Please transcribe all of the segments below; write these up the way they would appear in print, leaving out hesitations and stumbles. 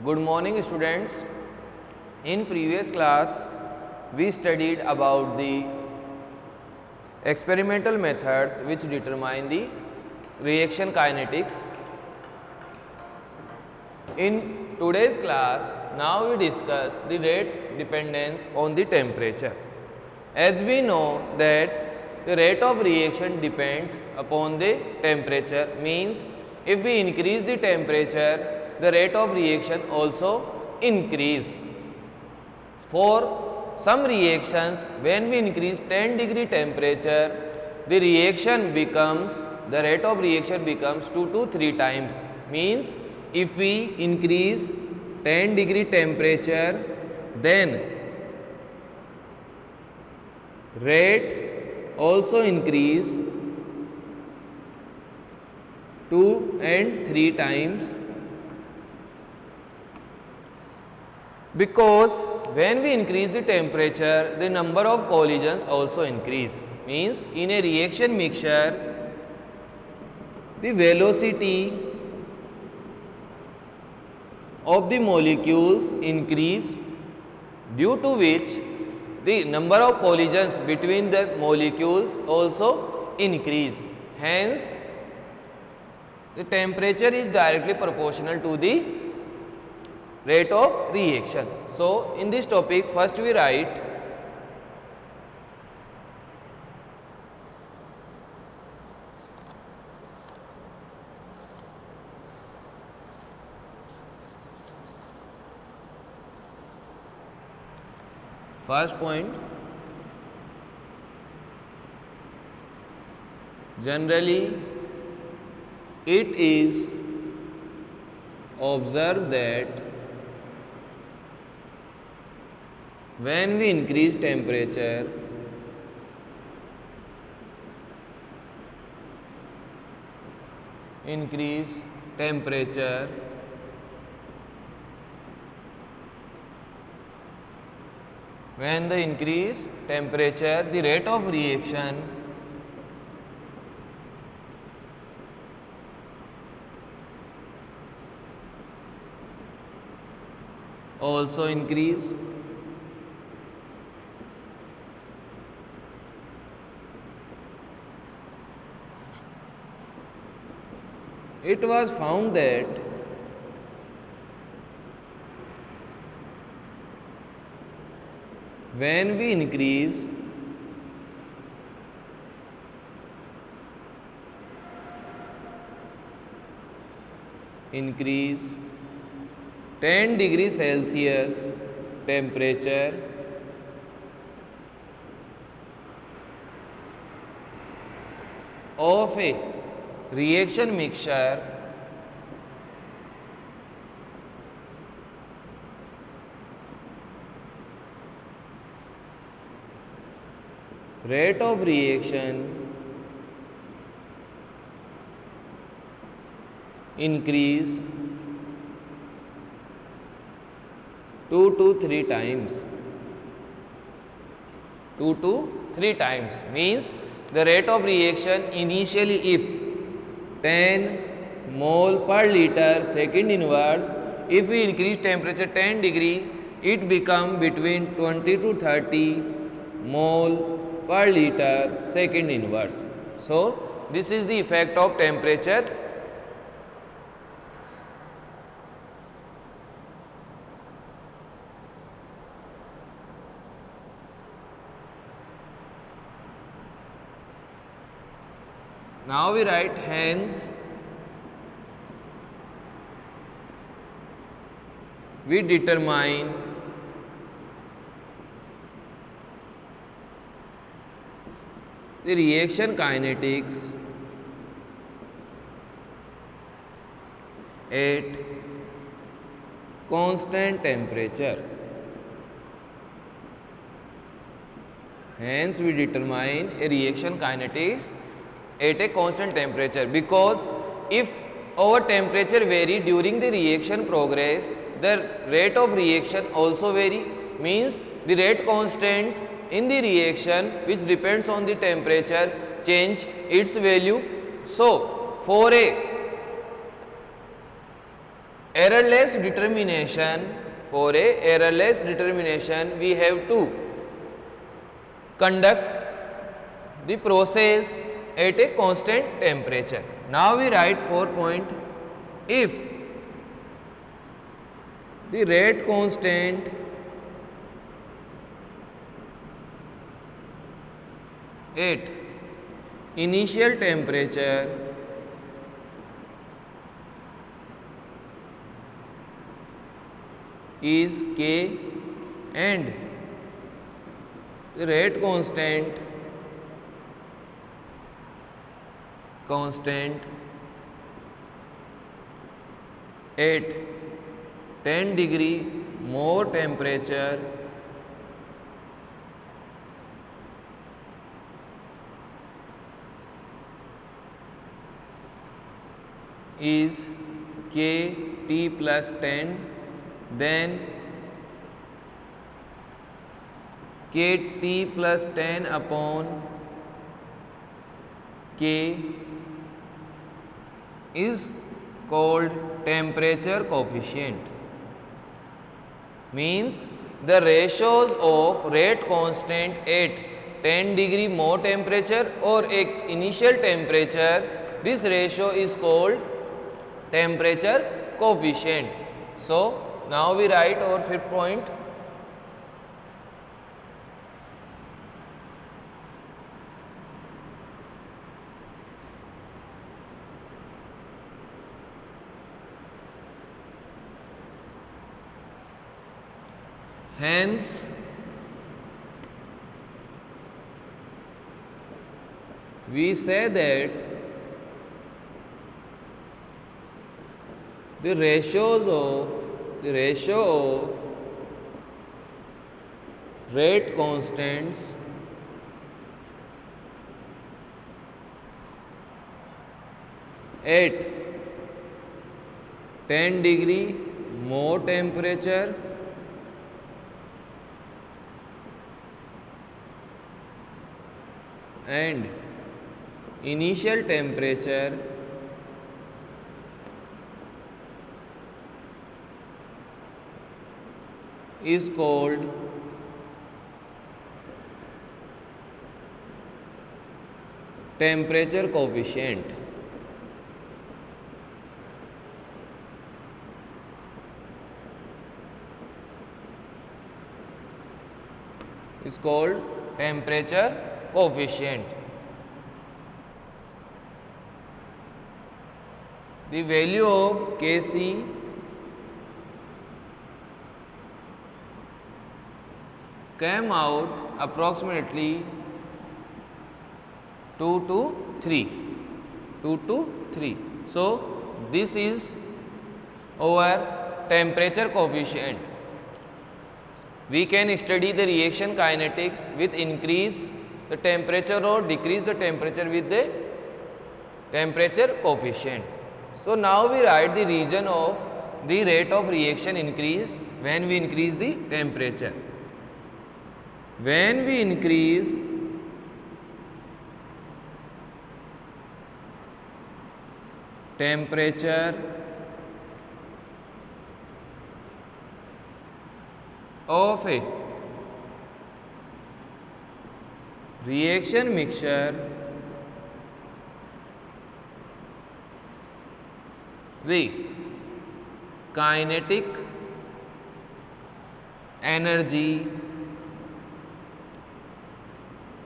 Good morning students. In previous class we studied about the experimental methods which determine the reaction kinetics. In today's class now we discuss the rate dependence on the temperature. As we know that the rate of reaction depends upon the temperature, means if we increase the temperature the rate of reaction also increase. For some reactions, when we increase 10 degree temperature, the rate of reaction becomes 2 to 3 times. Means if we increase 10 degree temperature, then rate also increase 2 and 3 times. Because when we increase the temperature, the number of collisions also increase. Means in a reaction mixture, the velocity of the molecules increase, due to which the number of collisions between the molecules also increase. Hence, the temperature is directly proportional to the rate of reaction. So, in this topic first we write first point. Generally it is observed that when we increase temperature, when the increase temperature, the rate of reaction also increase. It was found that when we increase increase 10 degrees Celsius temperature, of a reaction mixture, rate of reaction increase 2 to 3 times. 2 to 3 times means the rate of reaction initially, if 10 mole per liter second inverse, if we increase temperature 10 degree, it become between 20 to 30 mole per liter second inverse. So, this is the effect of temperature. Now we write, hence we determine the reaction kinetics at constant temperature. Hence we determine a reaction kinetics at a constant temperature, because if our temperature vary during the reaction progress, the rate of reaction also vary. Means the rate constant in the reaction, which depends on the temperature, change its value. So, for a errorless determination, for a errorless determination we have to conduct the process at a constant temperature. Now we write 4 point. If the rate constant at initial temperature is K and the rate constant at 10 degree more temperature is K T plus 10, then K T plus 10 upon K is called temperature coefficient. Means the ratios of rate constant at 10 degree more temperature or initial temperature, this ratio is called temperature coefficient. So now we write our fifth point. Hence, we say that the ratio of rate constants at 10 degree more temperature and initial temperature is called temperature coefficient. Is called temperature coefficient. The value of Kc came out approximately 2 to 3. So this is our temperature coefficient. We can study the reaction kinetics with increase the temperature or decrease the temperature with the temperature coefficient. So now we write the reason of the rate of reaction increase when we increase the temperature. When we increase temperature of a reaction mixture, the kinetic energy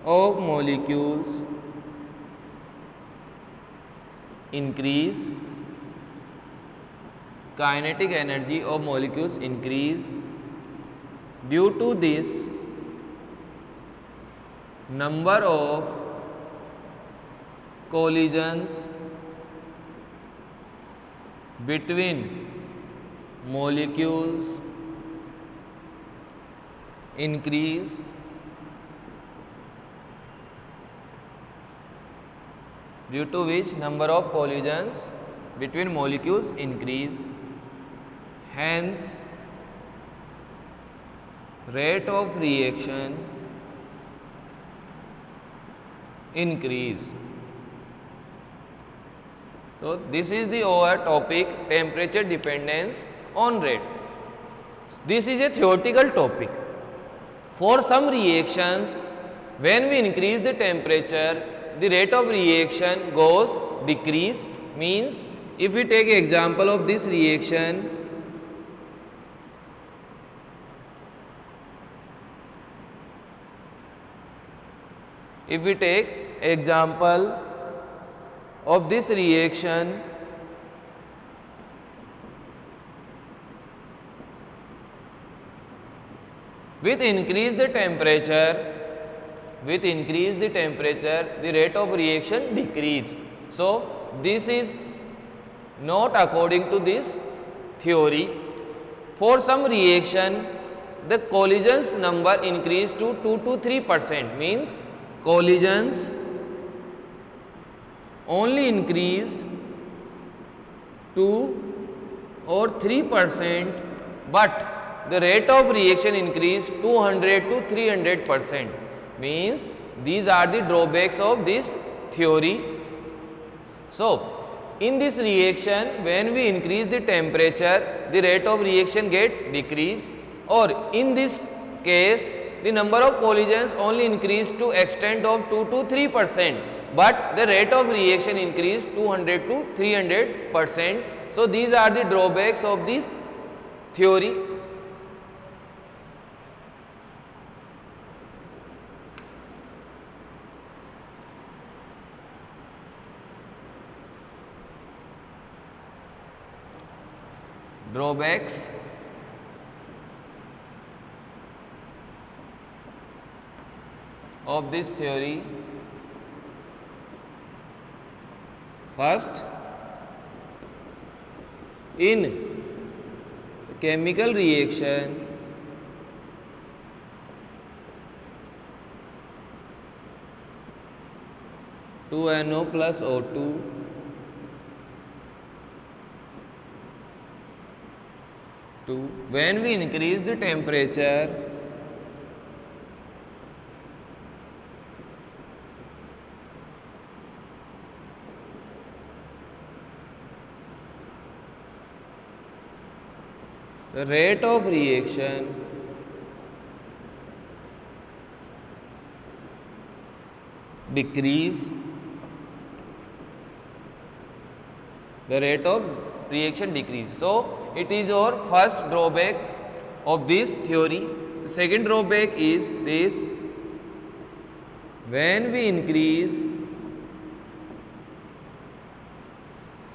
of molecules increase. Kinetic energy of molecules increase. Due to this, number of collisions between molecules increase. Due to which number of collisions between molecules increase. Hence, rate of reaction increase. So this is the our topic, temperature dependence on rate. This is a theoretical topic. For some reactions, when we increase the temperature, the rate of reaction goes decrease. Means if we take example of this reaction, if we take example of this reaction, with increase the temperature, the rate of reaction decrease. So this is not according to this theory. For some reaction, the collisions number increase to 2 to 3%, means collisions only increase 2 or 3%, but the rate of reaction increase 200 to 300%. Means these are the drawbacks of this theory. So in this reaction, when we increase the temperature, the rate of reaction get decreased, or in this case the number of collisions only increase to extent of 2 to 3%, but the rate of reaction increase 200 to 300%. So these are the drawbacks of this theory. Drawbacks of this theory. First, in chemical reaction, NO plus O2 when we increase the temperature, the rate of reaction decrease, the rate of reaction decrease. So it is our first drawback of this theory. The second drawback is this: when we increase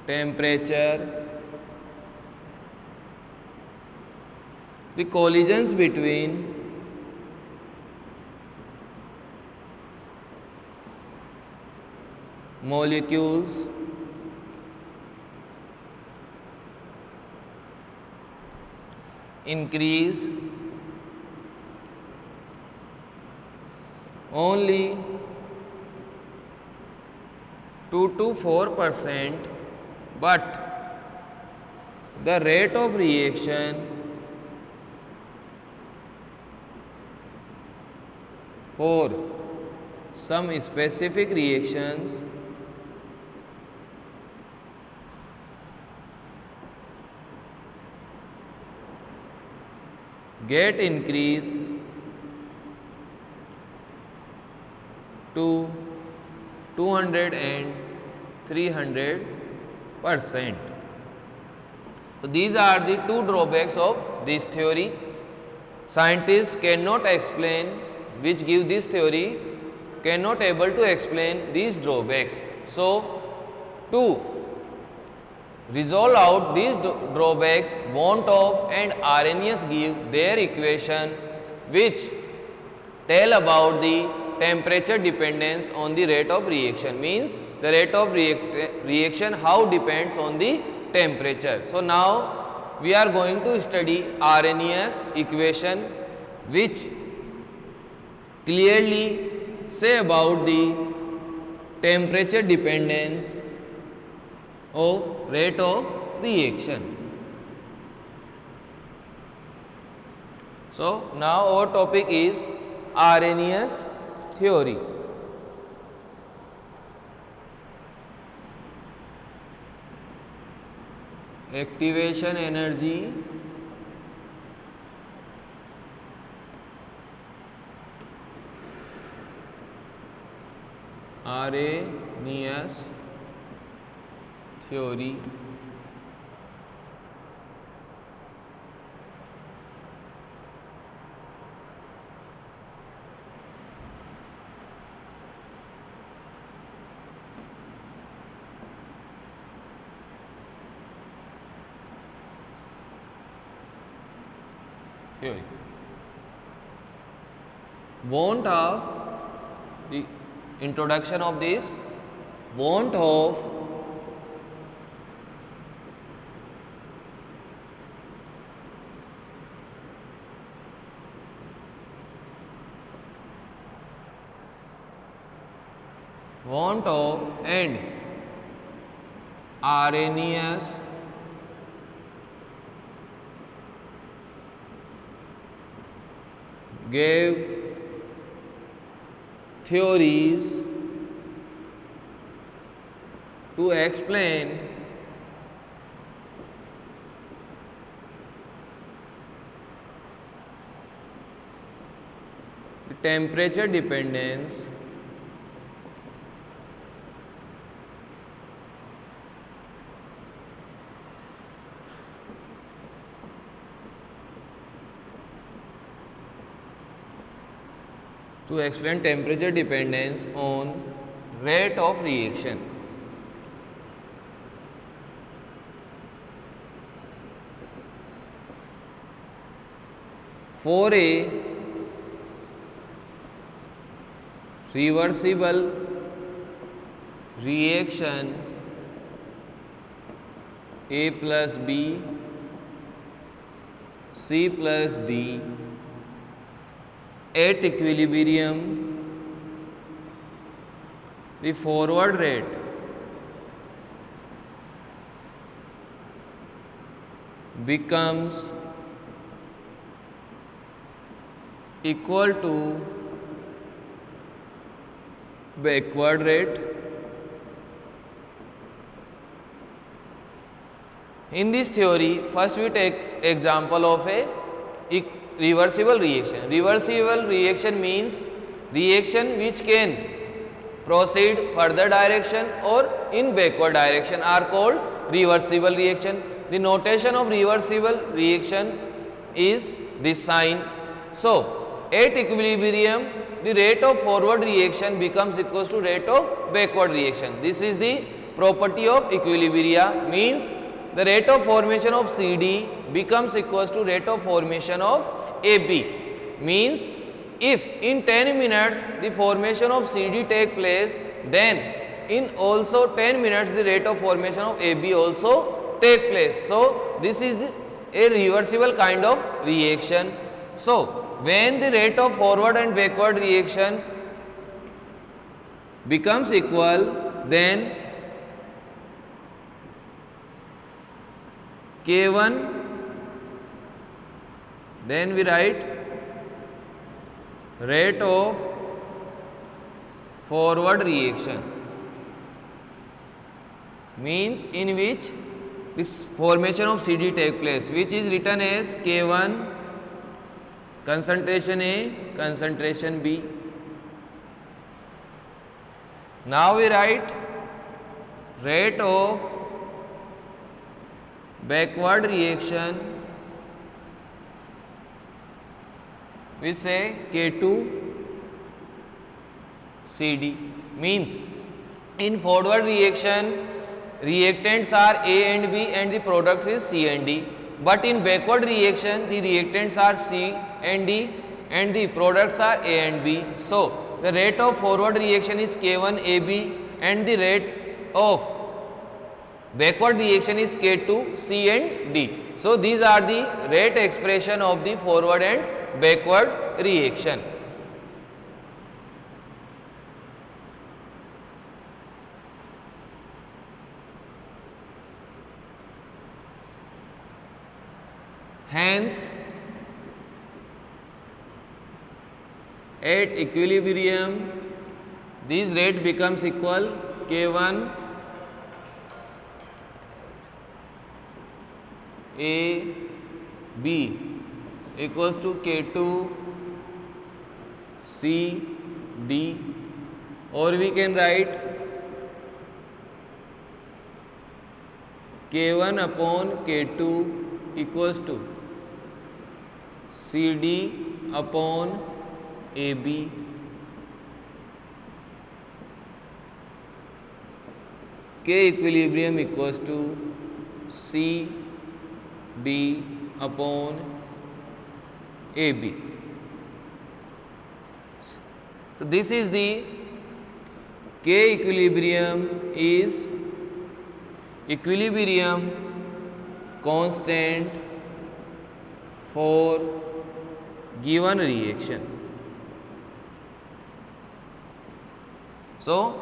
temperature, the collisions between molecules increase only 2 to 4%, but the rate of reaction for some specific reactions get increased to 200 and 300%. So these are the two drawbacks of this theory. Scientists cannot explain, which give this theory, cannot able to explain these drawbacks. So to resolve out these drawbacks, Van't and Arrhenius give their equation which tell about the temperature dependence on the rate of reaction, means the rate of reaction how depends on the temperature. So now we are going to study Arrhenius equation which clearly say about the temperature dependence of rate of reaction. So now our topic is Arrhenius theory. Activation energy Arrhenius theory want of the introduction of this want of and Arrhenius gave theories to explain the temperature dependence on rate of reaction. For a reversible reaction A plus B, C plus D at equilibrium, the forward rate becomes equal to backward rate. In this theory, first we take example of a reversible reaction. Reversible reaction means reaction which can proceed further direction or in backward direction are called reversible reaction. The notation of reversible reaction is this sign. So, at equilibrium, the rate of forward reaction becomes equal to rate of backward reaction. This is the property of equilibria, means the rate of formation of CD becomes equal to rate of formation of AB. Means if in 10 minutes the formation of CD take place, then in also 10 minutes the rate of formation of AB also take place. So, this is a reversible kind of reaction. So, when the rate of forward and backward reaction becomes equal, then K1, then we write rate of forward reaction, means in which this formation of CD take place, which is written as K1 concentration A, concentration B. Now we write rate of backward reaction, we say K2 CD, means in forward reaction reactants are A and B and the product is C and D, but in backward reaction the reactants are C and D and the products are A and B. So, the rate of forward reaction is K1 AB and the rate of backward reaction is K2 C and D. So, these are the rate expression of the forward and backward reaction. Hence, at equilibrium, this rate becomes equal K1 A B equals to K2 C D, or we can write K1 upon K2 equals to CD upon AB. K equilibrium equals to C D upon AB. So this is the K equilibrium is equilibrium constant for given reaction. So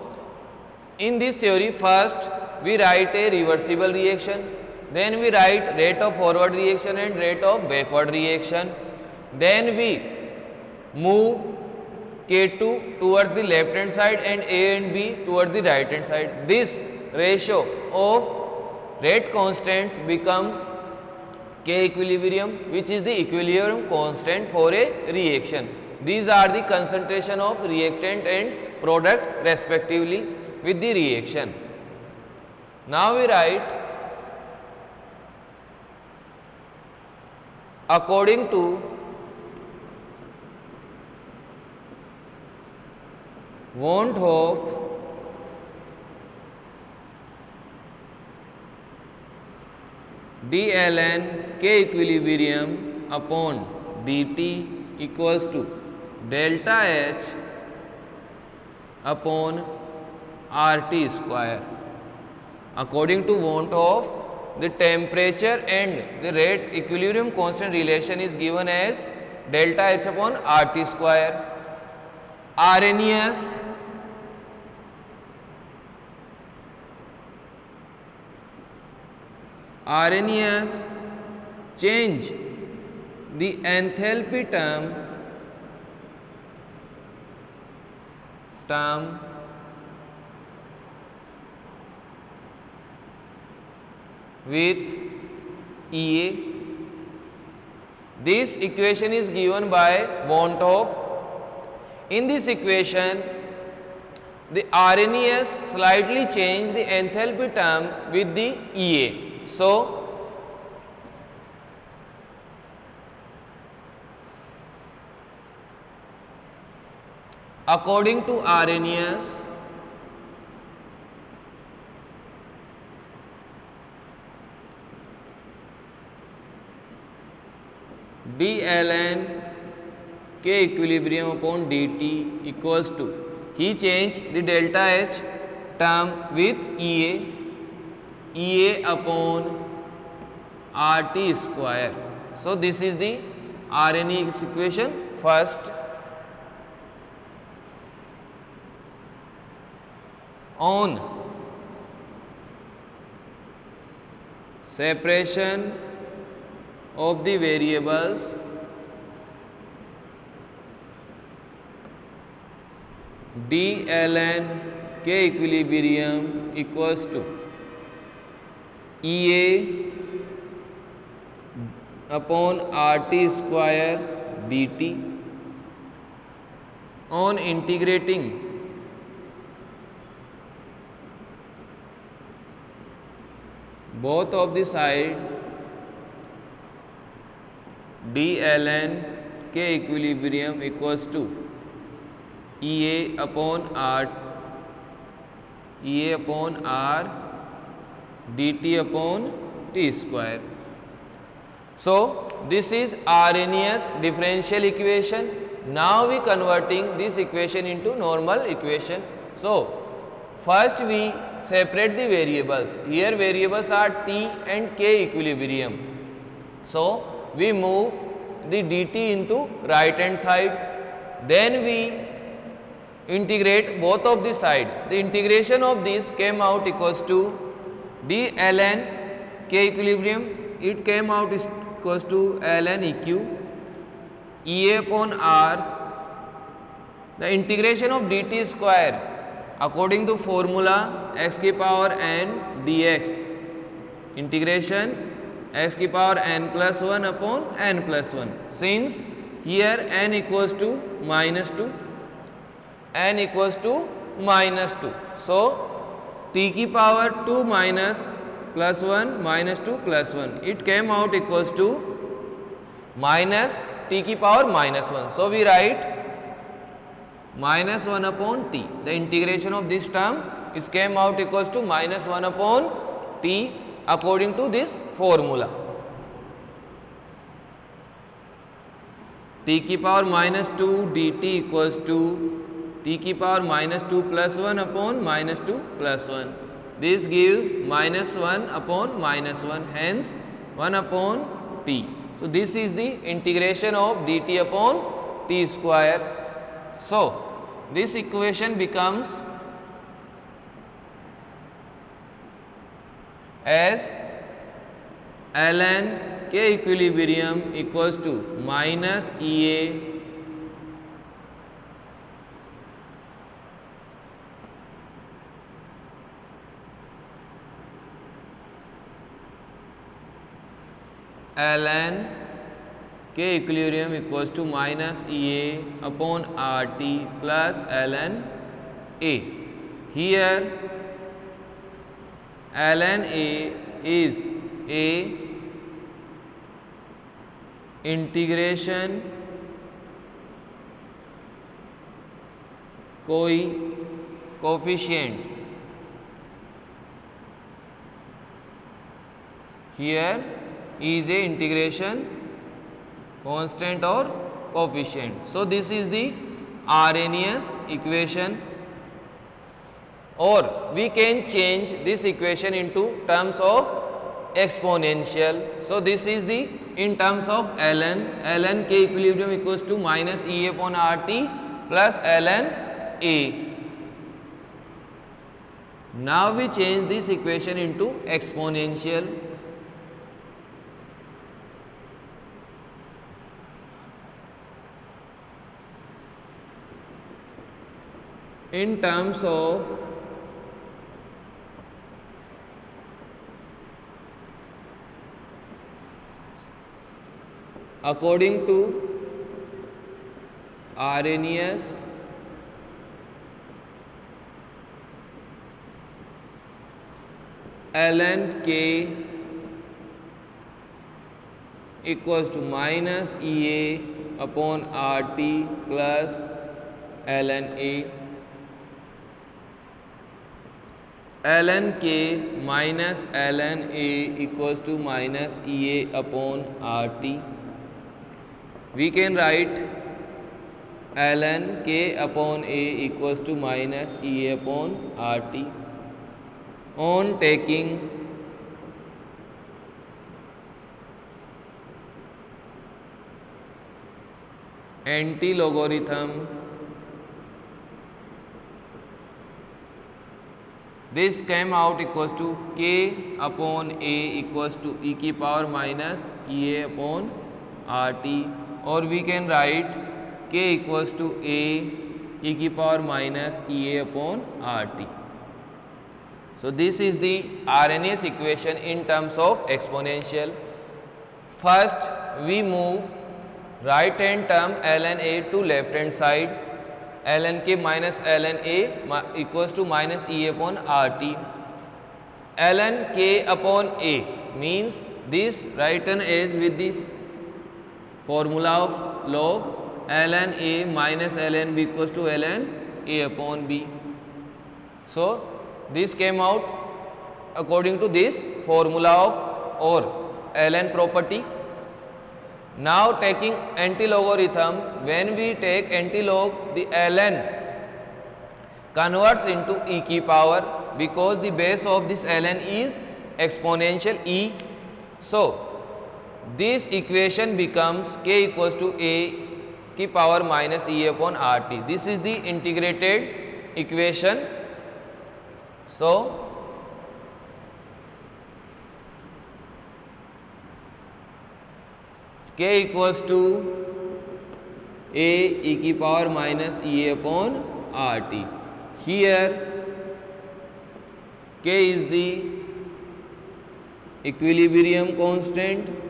in this theory, first we write a reversible reaction, then we write rate of forward reaction and rate of backward reaction, then we move K2 towards the left hand side and A and B towards the right hand side. This ratio of rate constants become K equilibrium, which is the equilibrium constant for a reaction. These are the concentration of reactant and product respectively with the reaction. Now we write according to Van 't Hoff d ln K equilibrium upon dt equals to delta H upon RT square. According to Van 't Hoff, the temperature and the rate equilibrium constant relation is given as delta H upon RT square. Arrhenius change the enthalpy term with EA. This equation is given by Van 't Hoff. In this equation, the Arrhenius slightly change the enthalpy term with the EA. So, according to Arrhenius, d ln K equilibrium upon dt equals to, he changed the delta H term with EA upon RT square. So this is the Arrhenius equation. First, on separation of the variables, d ln K equilibrium equals to EA upon RT square dt. On integrating both of the side, d ln K equilibrium equals to EA upon R dt upon T square. So this is Arrhenius differential equation. Now we converting this equation into normal equation. So first we separate the variables. Here variables are T and K equilibrium. So we move the dt into right hand side. Then we integrate both of the side. The integration of this came out equals to d ln K equilibrium. It came out equals to ln EQ EA upon R. The integration of dt square according to formula x की power n dx. Integration x की power n plus 1 upon n plus 1. Since here n equals to minus 2, n equals to minus 2. So t की power 2 minus plus 1 minus 2 plus 1. It came out equals to minus t की power minus 1. So we write minus 1 upon t. The integration of this term is came out equals to minus 1 upon t according to this formula. t की power minus 2 dt equals to t की power minus 2 plus 1 upon minus 2 plus 1. This gives minus 1 upon minus 1, hence 1 upon t. So this is the integration of dt upon t square. So this equation becomes as ln k equilibrium equals to minus EA ln k equilibrium equals to minus EA upon RT plus ln A. Here ln A is a integration coefficient. Here is a integration constant or coefficient. So this is the Arrhenius equation, or we can change this equation into terms of exponential. So this is the in terms of ln k equilibrium equals to minus E upon RT plus ln A. Now we change this equation into exponential. In terms of according to Arrhenius ln k equals to minus EA upon RT plus ln A. ln k minus ln A equals to minus EA upon RT. We can write ln k upon A equals to minus EA upon RT. On taking anti-logarithm, this came out equals to k upon A equals to e की power minus EA upon RT, or we can write k equals to A e की power minus EA upon RT. So this is the Arrhenius equation in terms of exponential. First we move right hand term ln A to left hand side. ln k minus ln A equals to minus E upon RT. ln k upon A means this written as with this formula of log ln A minus ln B equals to ln A upon B. So this came out according to this formula of or ln property. Now taking anti-logarithm, when we take anti-log, the ln converts into e की power because the base of this ln is exponential e. So this equation becomes k equals to A की power minus E upon RT. This is the integrated equation. So k equals to A e की power minus E upon RT. Here k is the equilibrium constant